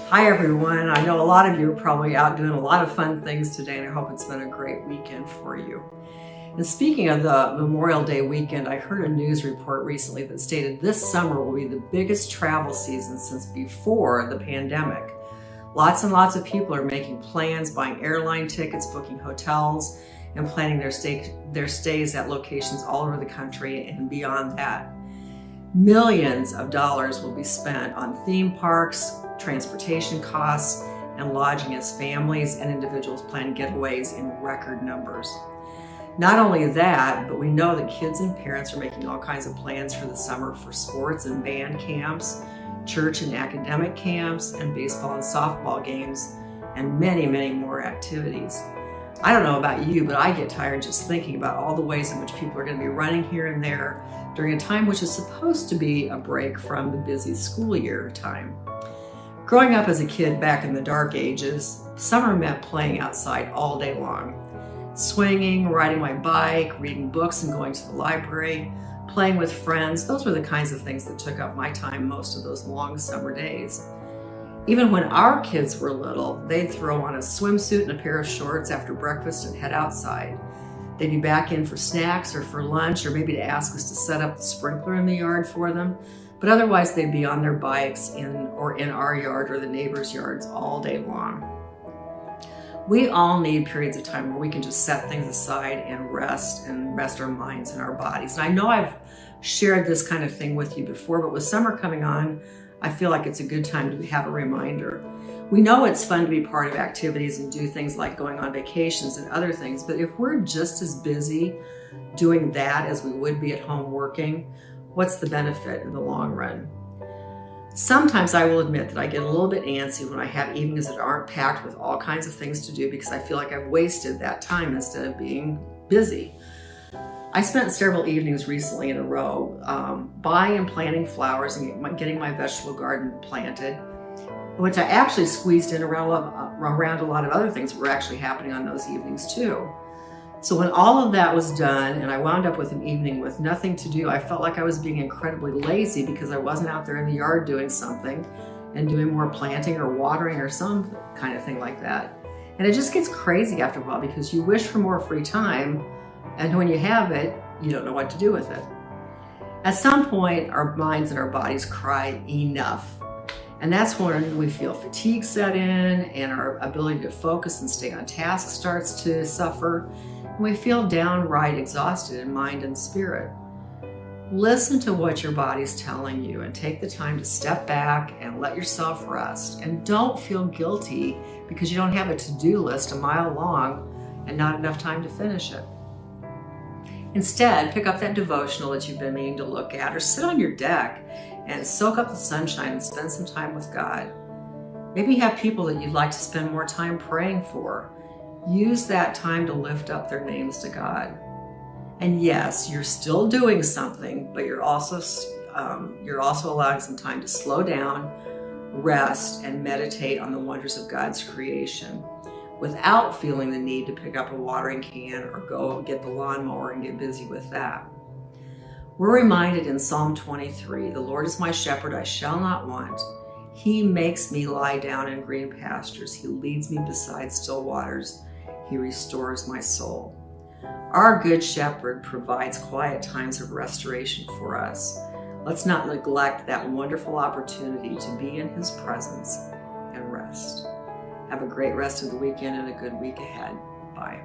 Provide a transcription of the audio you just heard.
Hi everyone. I know a lot of you are probably out doing a lot of fun things today, and I hope it's been a great weekend for you. And speaking of the Memorial Day weekend, I heard a news report recently that stated this summer will be the biggest travel season since before the pandemic. Lots and lots of people are making plans, buying airline tickets, booking hotels, and planning their stays at locations all over the country and beyond that. Millions of dollars will be spent on theme parks, transportation costs, and lodging as families and individuals plan getaways in record numbers. Not only that, but we know that kids and parents are making all kinds of plans for the summer for sports and band camps, church and academic camps, and baseball and softball games, and many, many more activities. I don't know about you, but I get tired just thinking about all the ways in which people are going to be running here and there during a time which is supposed to be a break from the busy school year time. Growing up as a kid back in the dark ages, summer meant playing outside all day long. Swinging, riding my bike, reading books and going to the library, playing with friends, those were the kinds of things that took up my time most of those long summer days. Even when our kids were little, they'd throw on a swimsuit and a pair of shorts after breakfast and head outside. They'd be back in for snacks or for lunch, or maybe to ask us to set up the sprinkler in the yard for them. But otherwise, they'd be on their bikes in our yard or the neighbors' yards all day long. We all need periods of time where we can just set things aside and rest our minds and our bodies. And I know I've shared this kind of thing with you before, but with summer coming on, I feel like it's a good time to have a reminder. We know it's fun to be part of activities and do things like going on vacations and other things, but if we're just as busy doing that as we would be at home working, what's the benefit in the long run? Sometimes I will admit that I get a little bit antsy when I have evenings that aren't packed with all kinds of things to do because I feel like I've wasted that time instead of being busy. I spent several evenings recently in a row buying and planting flowers and getting my vegetable garden planted, which I actually squeezed in around a lot of other things that were actually happening on those evenings too. So when all of that was done and I wound up with an evening with nothing to do, I felt like I was being incredibly lazy because I wasn't out there in the yard doing something and doing more planting or watering or some kind of thing like that. And it just gets crazy after a while because you wish for more free time, and when you have it, you don't know what to do with it. At some point, our minds and our bodies cry enough. And that's when we feel fatigue set in and our ability to focus and stay on task starts to suffer. And we feel downright exhausted in mind and spirit. Listen to what your body's telling you and take the time to step back and let yourself rest. And don't feel guilty because you don't have a to-do list a mile long and not enough time to finish it. Instead, pick up that devotional that you've been meaning to look at, or sit on your deck and soak up the sunshine and spend some time with God. Maybe you have people that you'd like to spend more time praying for. Use that time to lift up their names to God. And yes, you're still doing something, but you're also allowing some time to slow down, rest, and meditate on the wonders of God's creation, without feeling the need to pick up a watering can or go get the lawnmower and get busy with that. We're reminded in Psalm 23, "The Lord is my shepherd, I shall not want. He makes me lie down in green pastures. He leads me beside still waters. He restores my soul." Our good shepherd provides quiet times of restoration for us. Let's not neglect that wonderful opportunity to be in his presence and rest. Have a great rest of the weekend and a good week ahead. Bye.